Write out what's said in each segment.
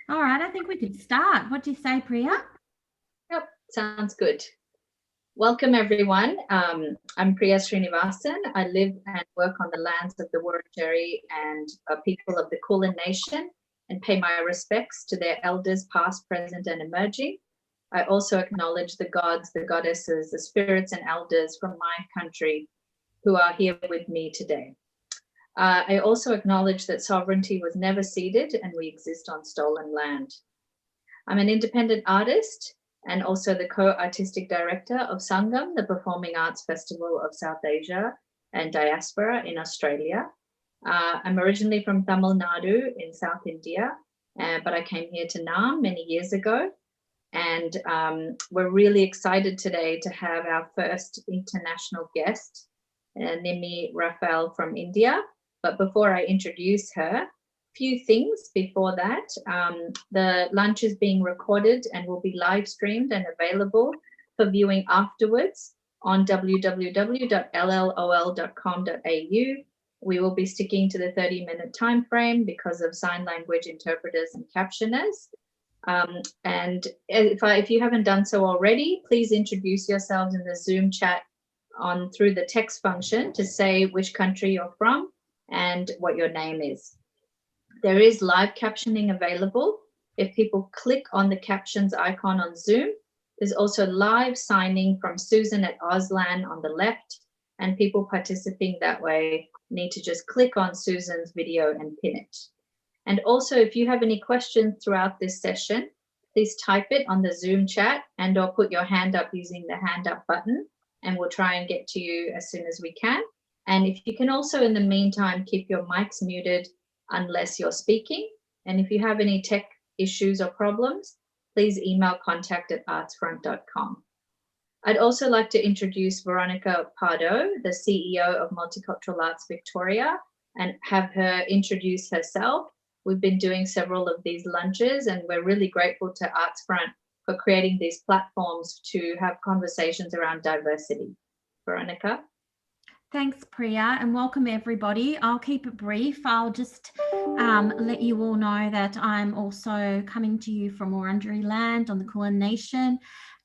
All right, I think we could start. What do you say, Priya? Yep, sounds good. Welcome, everyone. I'm Priya Srinivasan. I live and work on the lands of the Wurundjeri and people of the Kulin Nation and pay my respects to their elders, past, present, and emerging. I also acknowledge the gods, the goddesses, the spirits, and elders from my country who are here with me today. I also acknowledge that sovereignty was never ceded and we exist on stolen land. I'm an independent artist and also the co-artistic director of Sangam, the Performing Arts Festival of South Asia and Diaspora in Australia. I'm originally from Tamil Nadu in South India, but I came here to Naarm many years ago. And we're really excited today to have our first international guest, Nimi Rafael from India. But before I introduce her, few things before that. The lunch is being recorded and will be live streamed and available for viewing afterwards on www.llol.com.au. We will be sticking to the 30-minute time frame because of sign language interpreters and captioners. And if you haven't done so already, please introduce yourselves in the Zoom chat through the text function to say which country you're from and what your name is. There is live captioning available. If people click on the captions icon on Zoom, there's also live signing from Susan at Auslan on the left, and people participating that way need to just click on Susan's video and pin it. And also, if you have any questions throughout this session, please type it on the Zoom chat or put your hand up using the hand up button, and we'll try and get to you as soon as we can. And if you can also, in the meantime, keep your mics muted unless you're speaking. And if you have any tech issues or problems, please email contact@artsfront.com. I'd also like to introduce Veronica Pardo, the CEO of Multicultural Arts Victoria, and have her introduce herself. We've been doing several of these lunches, and we're really grateful to Artsfront for creating these platforms to have conversations around diversity. Veronica? Thanks, Priya, and welcome everybody. I'll keep it brief. I'll just let you all know that I'm also coming to you from Wurundjeri land on the Kulin Nation,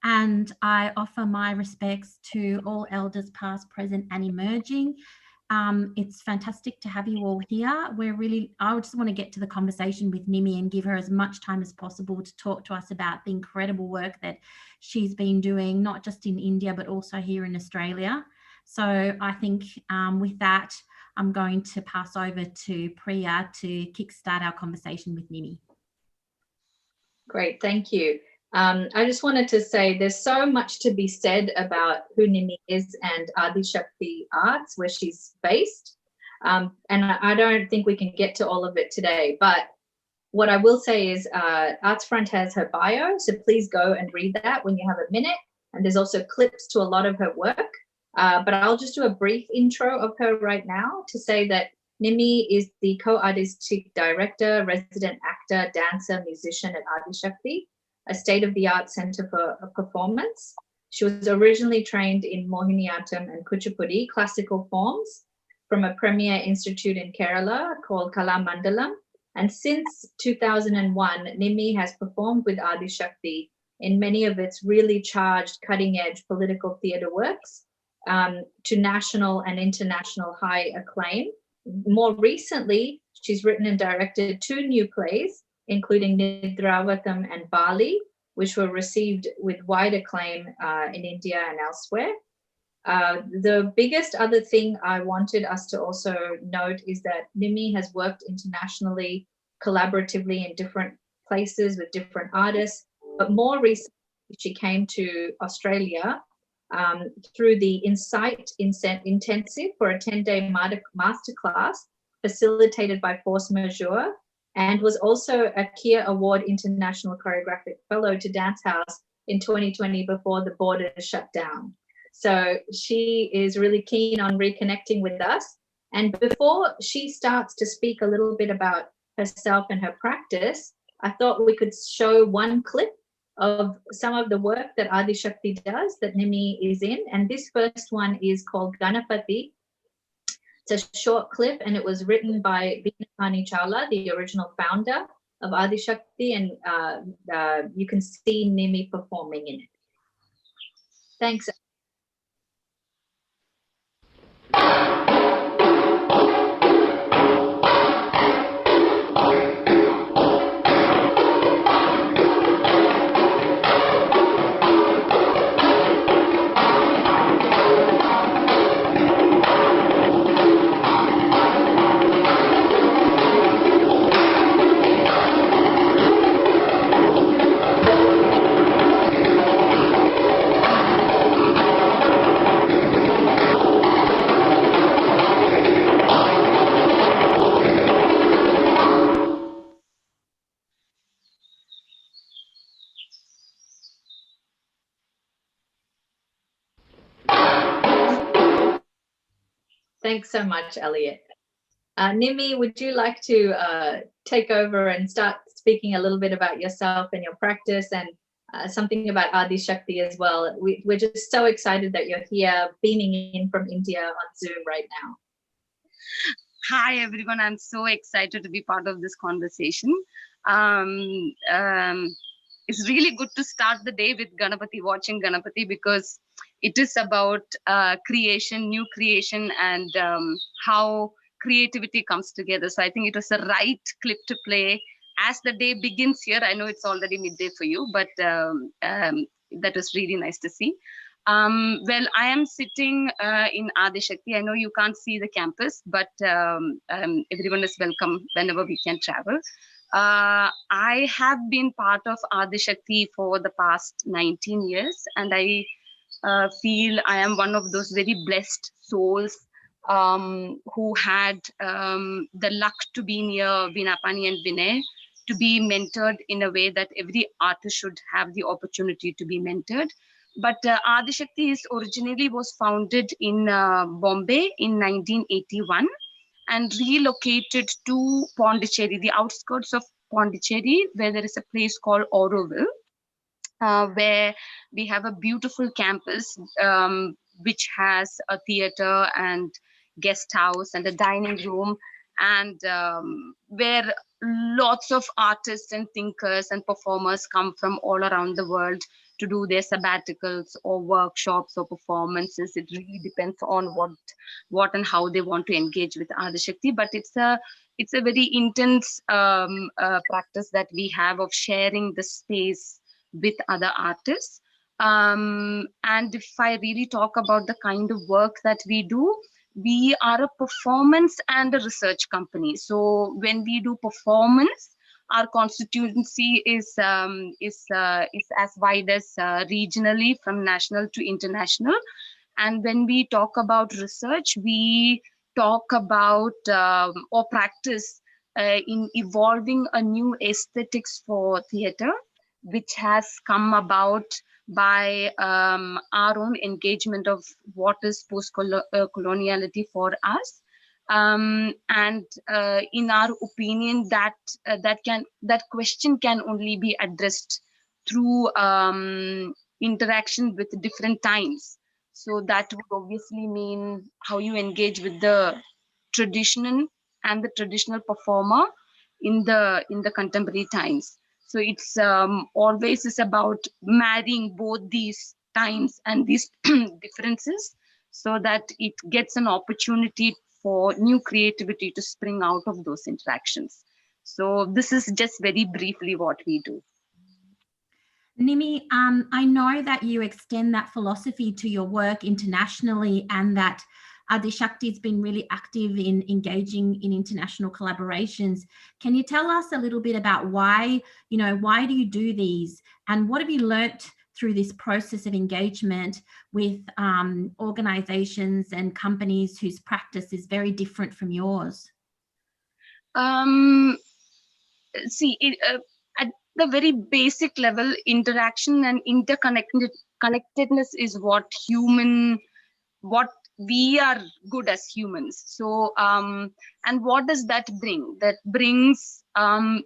and I offer my respects to all elders past, present, and emerging. It's fantastic to have you all here. I just want to get to the conversation with Nimi and give her as much time as possible to talk to us about the incredible work that she's been doing, not just in India, but also here in Australia. So I think with that, I'm going to pass over to Priya to kickstart our conversation with Nimi. Great, thank you. I just wanted to say there's so much to be said about who Nimi is and Adi Shakti Arts, where she's based. And I don't think we can get to all of it today, but what I will say is Artsfront has her bio, so please go and read that when you have a minute. And there's also clips to a lot of her work. But I'll just do a brief intro of her right now to say that Nimi is the co-artistic director, resident actor, dancer, musician at Adi Shakti, a state-of-the-art center for performance. She was originally trained in Mohiniyattam and Kuchipudi classical forms from a premier institute in Kerala called Kalamandalam. And since 2001, Nimi has performed with Adi Shakti in many of its really charged, cutting-edge political theatre works, to national and international high acclaim. More recently, she's written and directed 2 new plays, including Nidravatam and Bali, which were received with wide acclaim in India and elsewhere. The biggest other thing I wanted us to also note is that Nimi has worked internationally, collaboratively in different places with different artists, but more recently she came to Australia through the Insight Intensive for a 10-day masterclass facilitated by Force Majeure, and was also a Kia Award International Choreographic Fellow to Dance House in 2020 before the borders shut down. So she is really keen on reconnecting with us. And before she starts to speak a little bit about herself and her practice, I thought we could show one clip of some of the work that Adi Shakti does that Nimi is in. And this first one is called Ganapati. It's a short clip and it was written by Veena Pani Chawla, the original founder, of Adi Shakti, and you can see Nimi performing in it. Thanks. Thanks so much, Elliot. Nimi, would you like to take over and start speaking a little bit about yourself and your practice, and something about Adi Shakti as well? We're just so excited that you're here, beaming in from India on Zoom right now. Hi, everyone. I'm so excited to be part of this conversation. It's really good to start the day with Ganapati, watching Ganapati, because it is about creation, new creation, and how creativity comes together. So I think it was the right clip to play as the day begins here. I know it's already midday for you, but that was really nice to see. Well, I am sitting in Adi Shakti. I know you can't see the campus, but everyone is welcome whenever we can travel. I have been part of Adi Shakti for the past 19 years, and I feel I am one of those very blessed souls who had the luck to be near Vinapani and Vinay, to be mentored in a way that every artist should have the opportunity to be mentored. But Adi Shakti originally was founded in Bombay in 1981 and relocated to Pondicherry, the outskirts of Pondicherry, where there is a place called Auroville, where we have a beautiful campus which has a theater and guest house and a dining room, and where lots of artists and thinkers and performers come from all around the world to do their sabbaticals or workshops or performances. It really depends on what and how they want to engage with Adi Shakti. But it's a very intense practice that we have of sharing the space with other artists. And if I really talk about the kind of work that we do, we are a performance and a research company. So when we do performance, our constituency is as wide as regionally, from national to international. And when we talk about research, we talk about or practice in evolving a new aesthetics for theater, which has come about by our own engagement of what is post-coloniality for us. And in our opinion, that question can only be addressed through interaction with different times. So that would obviously mean how you engage with the traditional and the traditional performer in the contemporary times. So it's always is about marrying both these times and these differences, so that it gets an opportunity for new creativity to spring out of those interactions. So this is just very briefly what we do. Nimi, I know that you extend that philosophy to your work internationally, and that Adi Shakti has been really active in engaging in international collaborations. Can you tell us a little bit about why do you do these, and what have you learnt through this process of engagement with organizations and companies whose practice is very different from yours? See, at the very basic level, interaction and interconnectedness is what we are good as humans. So, and what does that bring? That brings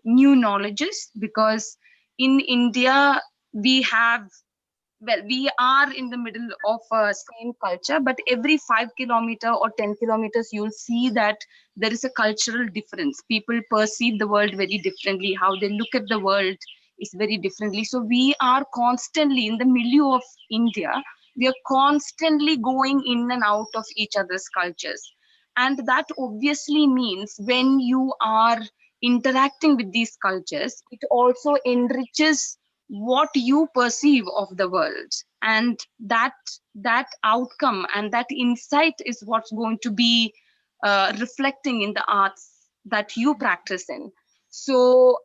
new knowledges, because in India, we have well, we are in the middle of a same culture, but every 5 kilometer or 10 kilometers, you'll see that there is a cultural difference. People perceive the world very differently. How they look at the world is very differently. So we are constantly in the milieu of India. We are constantly going in and out of each other's cultures. And that obviously means when you are interacting with these cultures, it also enriches what you perceive of the world, and that outcome and that insight is what's going to be reflecting in the arts that you practice in. So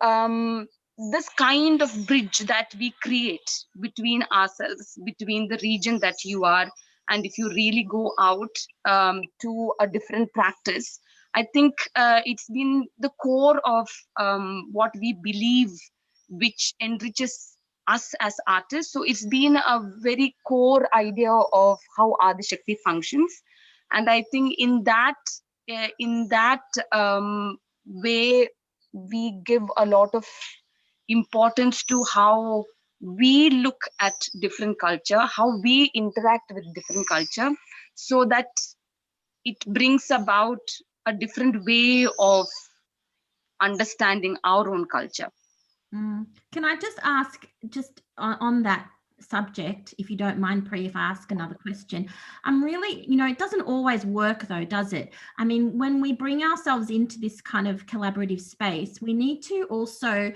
this kind of bridge that we create between ourselves, between the region that you are, and if you really go out to a different practice, I think it's been the core of what we believe, which enriches us as artists. So it's been a very core idea of how Adi Shakti functions. And I think in that way, we give a lot of importance to how we look at different culture, how we interact with different culture, so that it brings about a different way of understanding our own culture. Can I just ask, just on that subject, if you don't mind, Priya, if I ask another question? I'm really, it doesn't always work though, does it? I mean, when we bring ourselves into this kind of collaborative space, we need to also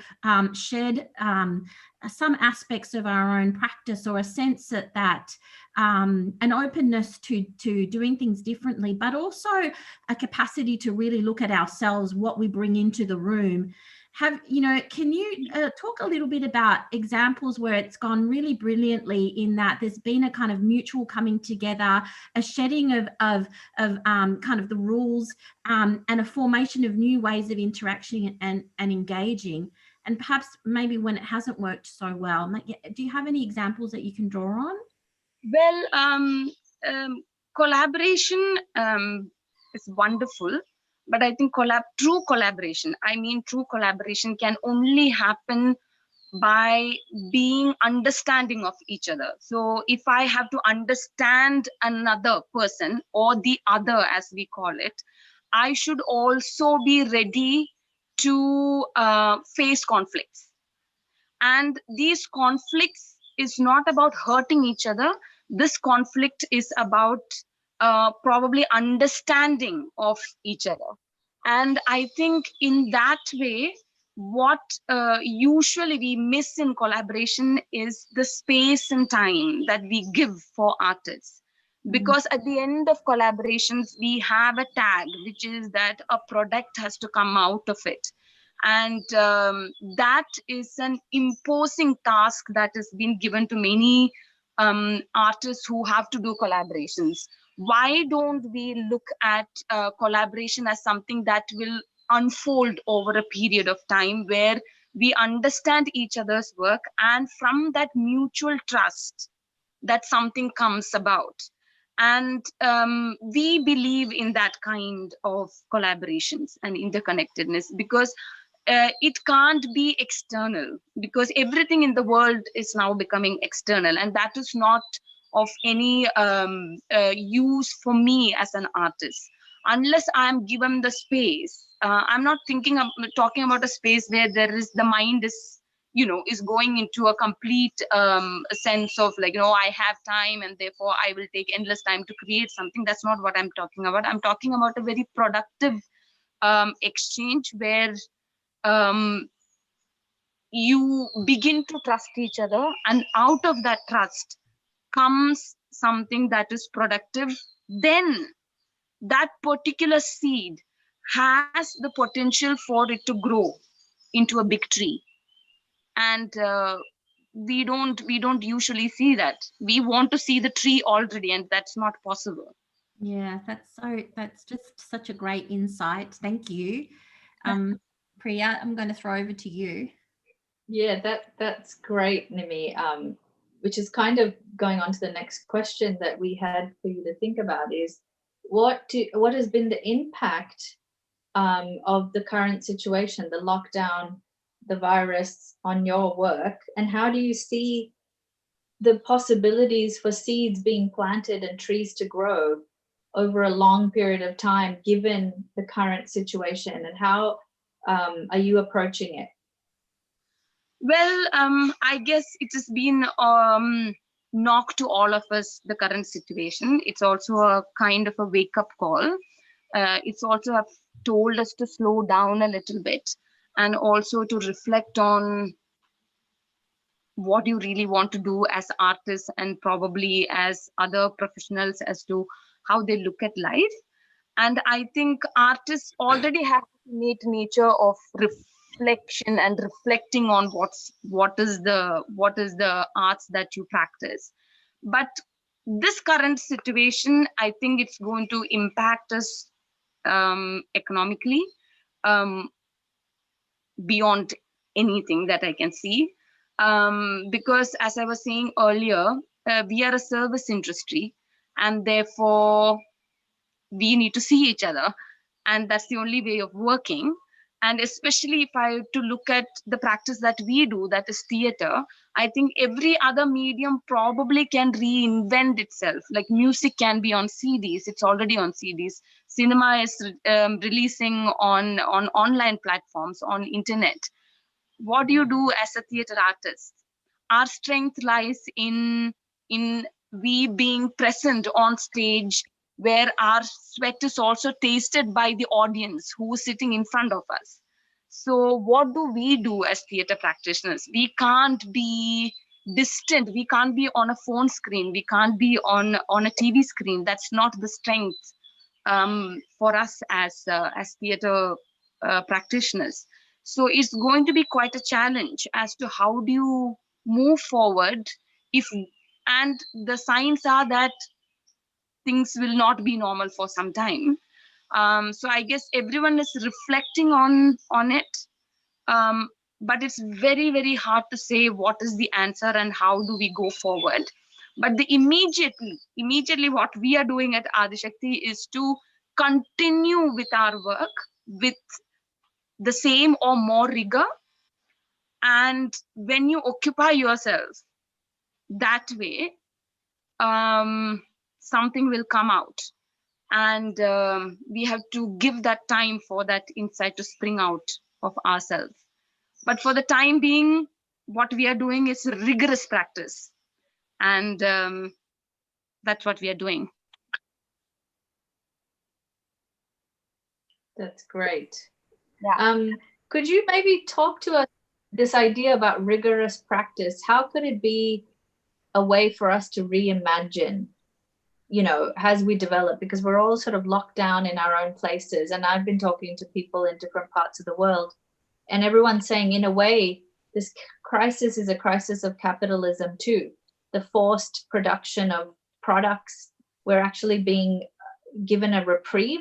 shed some aspects of our own practice, or a sense that an openness to doing things differently, but also a capacity to really look at ourselves, what we bring into the room. Can you talk a little bit about examples where it's gone really brilliantly, in that there's been a kind of mutual coming together, a shedding of kind of the rules, and a formation of new ways of interaction and engaging, and perhaps maybe when it hasn't worked so well? Do you have any examples that you can draw on? Well, collaboration is wonderful. But I think true collaboration can only happen by being understanding of each other. So if I have to understand another person, or the other as we call it, I should also be ready to face conflicts. And these conflicts is not about hurting each other. This conflict is about probably understanding of each other. And I think in that way, what usually we miss in collaboration is the space and time that we give for artists. Because at the end of collaborations, we have a tag, which is that a product has to come out of it. And that is an imposing task that has been given to many artists who have to do collaborations. Why don't we look at collaboration as something that will unfold over a period of time, where we understand each other's work, and from that mutual trust, that something comes about. And we believe in that kind of collaborations and interconnectedness, because it can't be external, because everything in the world is now becoming external, and that is not of any use for me as an artist, unless I am given the space. I'm not talking about a space where the mind is going into a complete sense of I have time and therefore I will take endless time to create something. That's not what I'm talking about. I'm talking about a very productive exchange, where you begin to trust each other, and out of that trust comes something that is productive. Then that particular seed has the potential for it to grow into a big tree. And we don't usually see that. We want to see the tree already, and that's not possible. Yeah, that's just such a great insight. Thank you. Priya, I'm going to throw over to you. Yeah, that's great, Nimi. Which is kind of going on to the next question that we had for you to think about, is what has been the impact of the current situation, the lockdown, the virus, on your work, and how do you see the possibilities for seeds being planted and trees to grow over a long period of time, given the current situation, and how are you approaching it? Well, I guess it has been knock to all of us, the current situation. It's also a kind of a wake-up call. It's also have told us to slow down a little bit, and also to reflect on what you really want to do as artists and probably as other professionals as to how they look at life. And I think artists already have innate nature of reflection and reflecting on what is the arts that you practice. But this current situation, I think it's going to impact us economically, beyond anything that I can see. Because as I was saying earlier, we are a service industry, and therefore we need to see each other, and that's the only way of working. And especially if I to look at the practice that we do, that is theater, I think every other medium probably can reinvent itself. Like music can be on CDs, it's already on CDs. Cinema is releasing on online platforms, on internet. What do you do as a theater artist? Our strength lies in we being present on stage, where our sweat is also tasted by the audience who is sitting in front of us. So what do we do as theater practitioners? We can't be distant, we can't be on a phone screen, we can't be on a TV screen. That's not the strength for us as theater practitioners. So it's going to be quite a challenge as to how do you move forward if, and the signs are that things will not be normal for some time. So I guess everyone is reflecting on it. But it's very, very hard to say what is the answer and how do we go forward. But the immediately what we are doing at Adishakti is to continue with our work with the same or more rigor. And when you occupy yourself that way, something will come out. And we have to give that time for that insight to spring out of ourselves. But for the time being, what we are doing is rigorous practice. And that's what we are doing. That's great. Yeah. Could you maybe talk to us this idea about rigorous practice? How could it be a way for us to reimagine, you know, as we develop? Because we're all sort of locked down in our own places. And I've been talking to people in different parts of the world, and everyone's saying, in a way, this crisis is a crisis of capitalism too. The forced production of products, we're actually being given a reprieve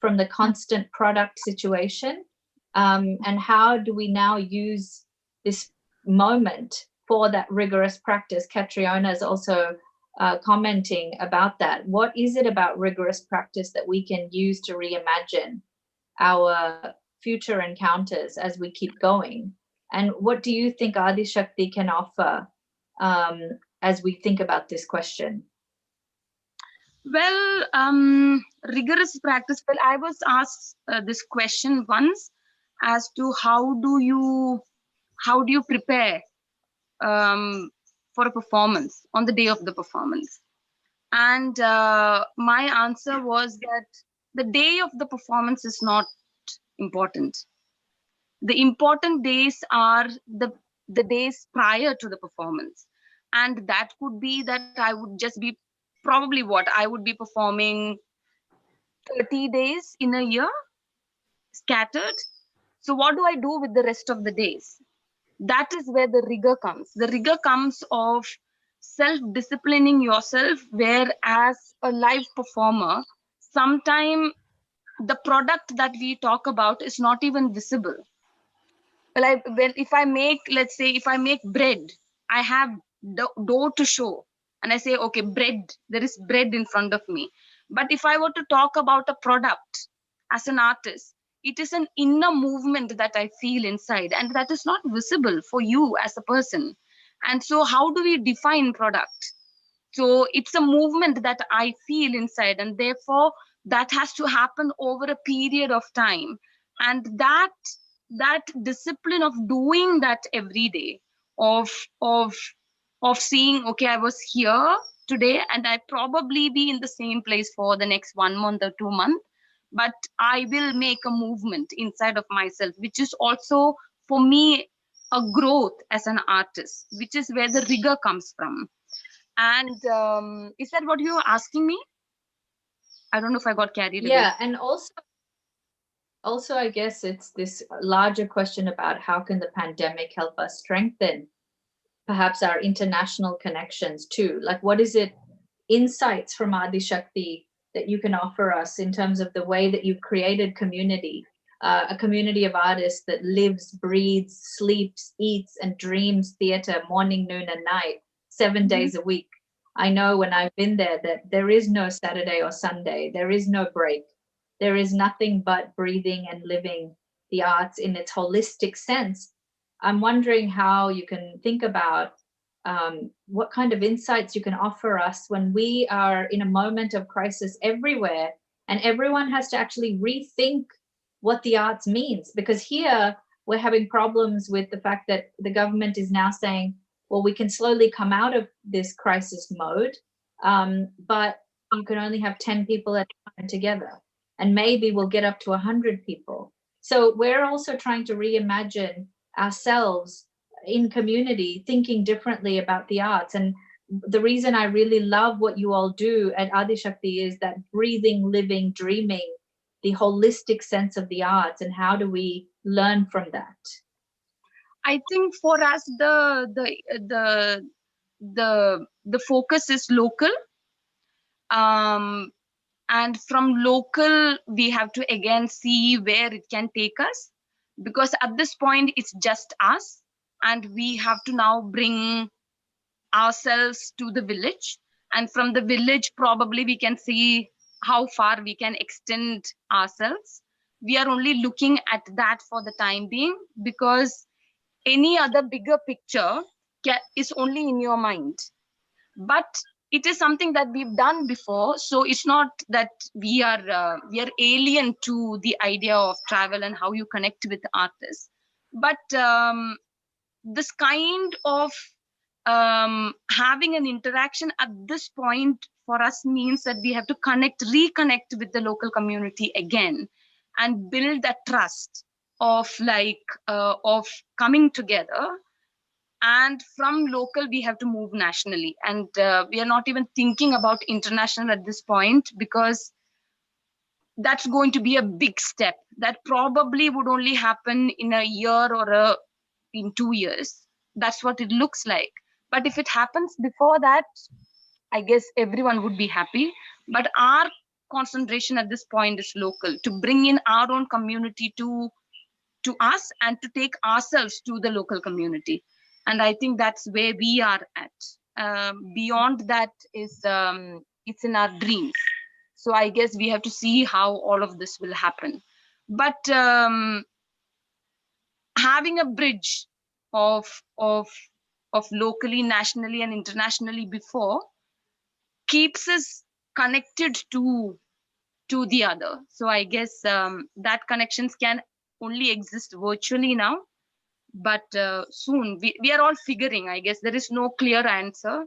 from the constant product situation. And how do we now use this moment for that rigorous practice? Catriona is also commenting about that. What is it about rigorous practice that we can use to reimagine our future encounters as we keep going? And what do you think Adishakti can offer as we think about this question? Well, rigorous practice. Well, I was asked this question once as to how do you prepare for a performance on the day of the performance. And my answer was that the day of the performance is not important. The important days are the days prior to the performance. And that could be that I would just be probably I would be performing 30 days in a year, scattered. So what do I do with the rest of the days? That is where the rigor comes. The rigor comes of self-disciplining yourself, where as a live performer, sometimes the product that we talk about is not even visible. Well, if I make, let's say, if I make bread, I have dough to show. And I say, okay, bread, there is bread in front of me. But if I were to talk about a product as an artist, it is an inner movement that I feel inside, and that is not visible for you as a person. And so how do we define product? So it's a movement that I feel inside, and therefore that has to happen over a period of time. And that discipline of doing that every day, of seeing, okay, I was here today and I probably be in the same place for the next 1 month or 2 months, but I will make a movement inside of myself, which is also for me a growth as an artist, which is where the rigor comes from. And is that what you were asking me? I don't know if I got carried away. Yeah, and also I guess it's this larger question about how can the pandemic help us strengthen perhaps our international connections too. Like, what is it, insights from Adi Shakti that you can offer us in terms of the way that you've created community, a community of artists that lives, breathes, sleeps, eats, and dreams theater morning, noon, and night, 7 days a week. I know when I've been there that there is no Saturday or Sunday, there is no break. There is nothing but breathing and living the arts in its holistic sense. I'm wondering how you can think about what kind of insights you can offer us when we are in a moment of crisis everywhere, and everyone has to actually rethink what the arts means. Because here we're having problems with the fact that the government is now saying, well, we can slowly come out of this crisis mode, but you can only have 10 people at a time together, and maybe we'll get up to 100 people. So we're also trying to reimagine ourselves in community, thinking differently about the arts. And the reason I really love what you all do at Adi Shakti is that breathing, living, dreaming, the holistic sense of the arts, and how do we learn from that? I think for us the focus is local, and from local we have to again see where it can take us, because at this point it's just us, and we have to now bring ourselves to the village, and from the village probably we can see how far we can extend ourselves. We are only looking at that for the time being, because any other bigger picture is only in your mind. But it is something that we've done before, so it's not that we are alien to the idea of travel and how you connect with artists. But this kind of having an interaction at this point for us means that we have to reconnect with the local community again, and build that trust of of coming together. And from local we have to move nationally, and we are not even thinking about international at this point, because that's going to be a big step that probably would only happen in a year or in 2 years. That's what it looks like. But if it happens before that, I guess everyone would be happy. But our concentration at this point is local, to bring in our own community to us, and to take ourselves to the local community. And I think that's where we are at. Beyond that is it's in our dreams. So I guess we have to see how all of this will happen. But having a bridge of locally, nationally, and internationally before keeps us connected to the other. So I guess that connections can only exist virtually now. But soon we are all figuring. I guess there is no clear answer.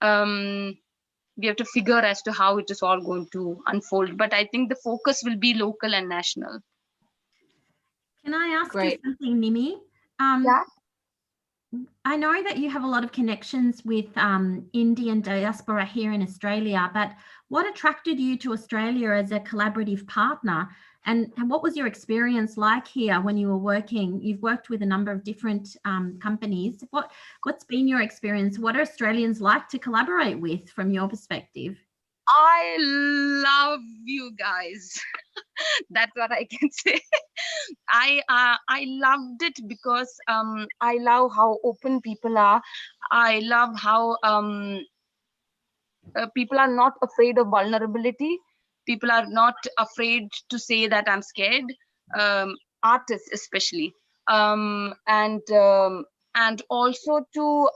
We have to figure as to how it is all going to unfold. But I think the focus will be local and national. Can I ask Great. you something, Nimi? Yeah. I know that you have a lot of connections with Indian diaspora here in Australia, but what attracted you to Australia as a collaborative partner? And what was your experience like here when you were working? You've worked with a number of different companies. What's been your experience? What are Australians like to collaborate with from your perspective? I love you guys. That's what I can say. I loved it because I love how open people are. I love how people are not afraid of vulnerability. People are not afraid to say that I'm scared. Artists especially, and and also to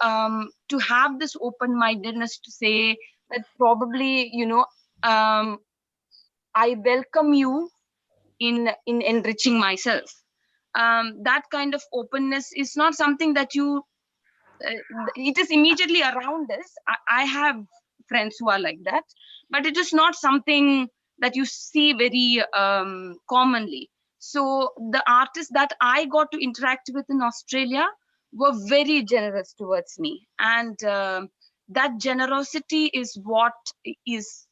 have this open-mindedness to say that probably, I welcome you in enriching myself. That kind of openness is not something that you it is immediately around us. I have friends who are like that, but it is not something that you see very commonly. So the artists that I got to interact with in Australia were very generous towards me, and that generosity is what is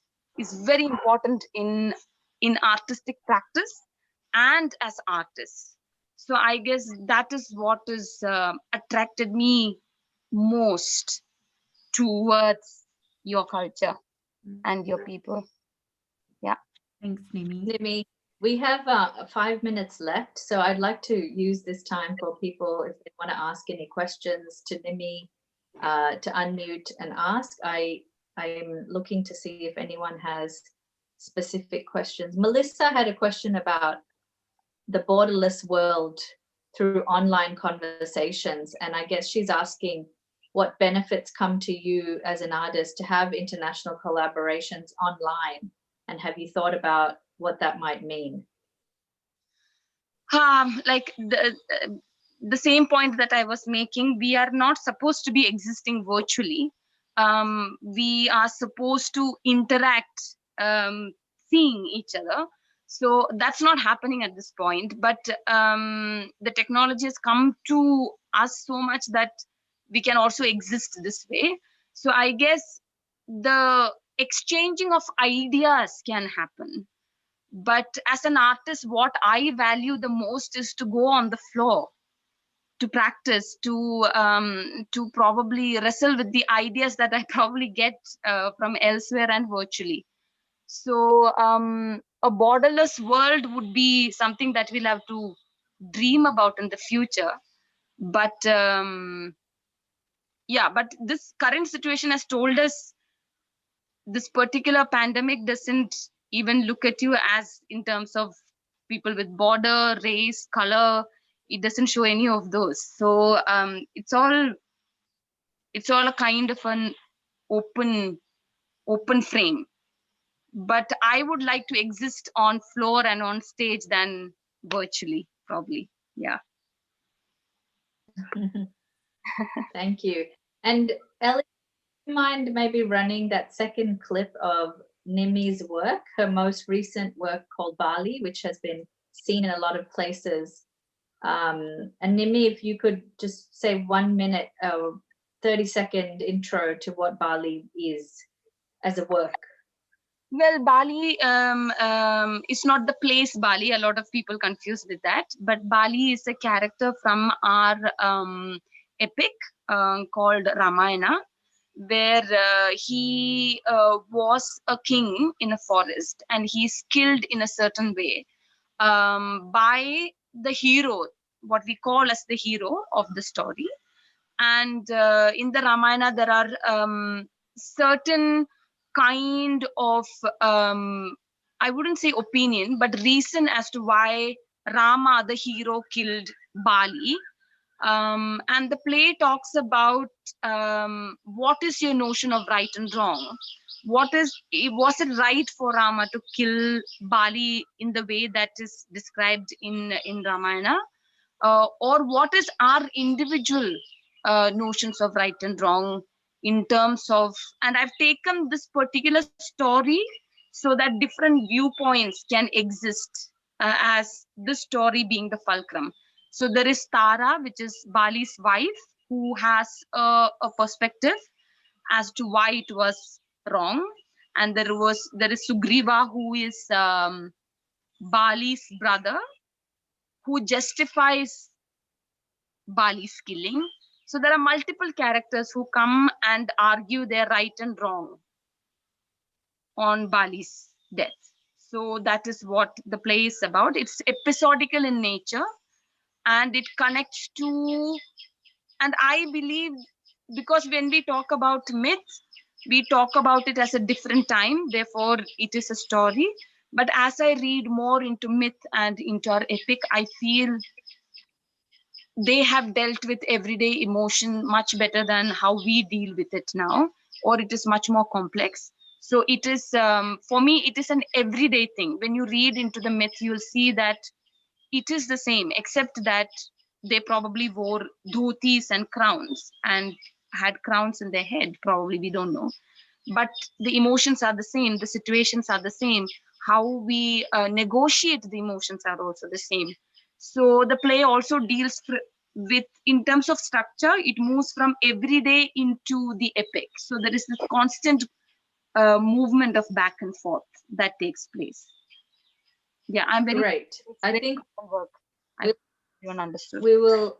very important in artistic practice and as artists. So I guess that is what is attracted me most towards your culture and your people. Yeah. Thanks, Nimi. Nimi, we have 5 minutes left, so I'd like to use this time for people, if they want to ask any questions to Nimi, to unmute and ask. I'm looking to see if anyone has specific questions. Melissa had a question about the borderless world through online conversations, and I guess she's asking what benefits come to you as an artist to have international collaborations online, and have you thought about what that might mean? Like the same point that I was making, we are not supposed to be existing virtually. We are supposed to interact, seeing each other. So that's not happening at this point, but the technology has come to us so much that we can also exist this way. So I guess the exchanging of ideas can happen. But as an artist, what I value the most is to go on the floor, to practice, to probably wrestle with the ideas that I probably get from elsewhere and virtually. So a borderless world would be something that we'll have to dream about in the future. But yeah, but this current situation has told us this particular pandemic doesn't even look at you as in terms of people with border, race, color. It doesn't show any of those. So it's all a kind of an open frame. But I would like to exist on floor and on stage than virtually, probably. Yeah. Thank you. And Ellie, do you mind maybe running that second clip of Nimi's work, her most recent work called Bali, which has been seen in a lot of places. And Nimi, if you could just say 1 minute or 30-second intro to what Bali is as a work. Well, Bali is not the place Bali. A lot of people confuse with that. But Bali is a character from our epic called Ramayana, where he was a king in a forest, and he's killed in a certain way by the hero, what we call as the hero of the story. And in the Ramayana, there are certain kind of, I wouldn't say opinion, but reason as to why Rama, the hero, killed Bali. And the play talks about what is your notion of right and wrong? Was it right for Rama to kill Bali in the way that is described in Ramayana? Or what is our individual notions of right and wrong in terms of, and I've taken this particular story so that different viewpoints can exist as this story being the fulcrum. So there is Tara, which is Bali's wife, who has a perspective as to why it was wrong. And there is Sugriva, who is Bali's brother, who justifies Bali's killing. So there are multiple characters who come and argue their right and wrong on Bali's death. So that is what the play is about. It's episodical in nature, and it connects to, and I believe, because when we talk about myth, we talk about it as a different time, therefore it is a story. But as I read more into myth and into our epic, I feel they have dealt with everyday emotion much better than how we deal with it now, or it is much more complex. So it is, for me, it is an everyday thing. When you read into the myth, you'll see that it is the same, except that they probably wore dhotis and crowns and had crowns in their head, probably, we don't know. But the emotions are the same, the situations are the same, how we negotiate the emotions are also the same. So the play also deals with, in terms of structure, it moves from everyday into the epic. So there is this constant movement of back and forth that takes place. Yeah, I'm very Great. I think work. I don't understood. we will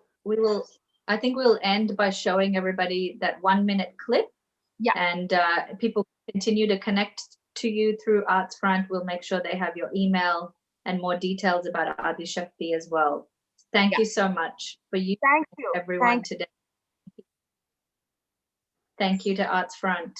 I think we'll end by showing everybody that 1 minute clip. Yeah. And people continue to connect to you through Artsfront. We'll make sure they have your email and more details about Adishakti as well. Thank you so much for you, everyone, today. Thank you to Artsfront.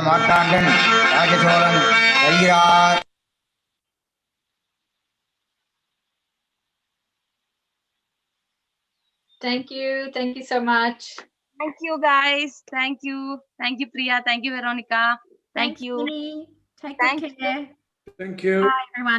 Marthandan ராஜசோழன் வருகிறார். Thank you so much. Thank you, guys. Thank you, Priya. Thank you, Veronica. Thank Thanks, you. Winnie. Take good care. Thank you. Bye, everyone.